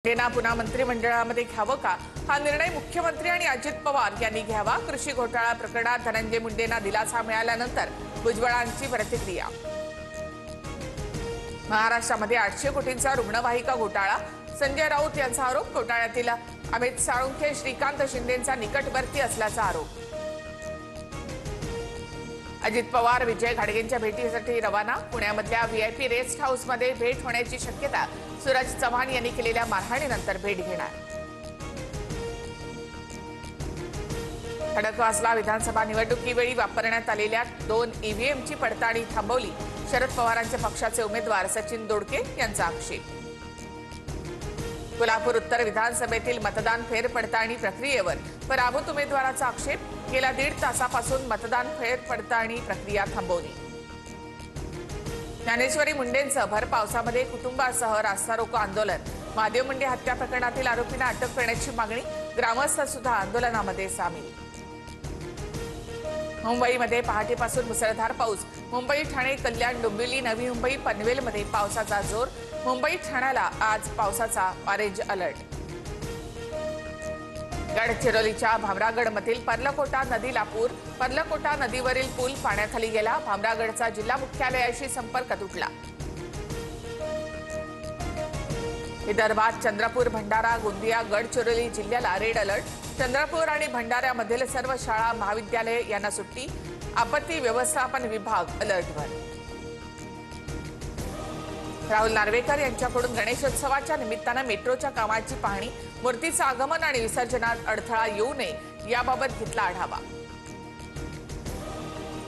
मुंडेंना पुन्हा मंत्रिमंडळामध्ये घ्यावं का हा निर्णय मुख्यमंत्री आणि अजित पवार यांनी घ्यावा। कृषी घोटाळा प्रकरणात धनंजय मुंडेंना दिलासा मिळाल्यानंतर भुजबळांची प्रतिक्रिया। महाराष्ट्रामध्ये 800 कोटींचा रुग्णवाहिका घोटाळा, संजय राऊत यांचा आरोप। घोटाळ्यातील अमित साळुंखे, श्रीकांत शिंदेंचा निकटवर्ती असल्याचा आरोप। अजित पवार विजय घाडगेंच्या भेटीसाठी रवाना। पुण्यामधल्या व्हीआयपी रेस्ट हाऊसमध्ये भेट होण्याची शक्यता। सूरज चव्हाण यांनी केलेल्या मारहाणीनंतर भेट घेणार। खडकवासला विधानसभा निवडणुकीवेळी वापरण्यात आलेल्या 2 ईव्हीएमची पडताळणी थांबवली। शरद पवारांच्या पक्षाचे उमेदवार सचिन दोडके यांचा आक्षेप। कोल्हापूर उत्तर विधानसभेतील मतदान फेरपडताळणी प्रक्रियेवर पराभूत उमेदवाराचा आक्षेप। गेल्या 1.5 तासापासून मतदान फेरपडताळणी प्रक्रिया थांबवली। ज्ञानेश्वरी मुंडेंचं भर पावसामध्ये कुटुंबासह रास्ता रोको आंदोलन। महादेव मुंडे हत्या प्रकरणातील आरोपींना अटक करण्याची मागणी। ग्रामस्थ सुद्धा आंदोलनामध्ये सामील। मुंबईमध्ये पहाटेपासून मुसळधार पाऊस। मुंबई, ठाणे, कल्याण, डोंबिवली, नवी मुंबई, पनवेलमध्ये पावसाचा जोर। मुंबई, ठाण्याला आज पावसाचा ऑरेंज अलर्ट। गडचिरोलीच्या भामरागडमधील पर्लकोटा नदीला पूर। पर्लकोटा नदीवरील पूल पाण्याखाली गेला। भामरागडचा जिल्हा मुख्यालयाशी संपर्क तुटला। विदर्भात चंद्रपूर, भंडारा, गोंदिया, गडचिरोली जिल्ह्याला रेड अलर्ट। चंद्रपूर आणि भंडाऱ्यामधील सर्व शाळा, महाविद्यालय यांना सुट्टी। आपत्ती व्यवस्थापन विभाग अलर्टवर। राहुल नार्वेकर यांच्याकडून गणेशोत्सवाच्या निमित्तानं मेट्रोच्या कामाची पाहणी। मूर्तीचं आगमन आणि विसर्जनात अडथळा येऊ नये याबाबत घेतला आढावा।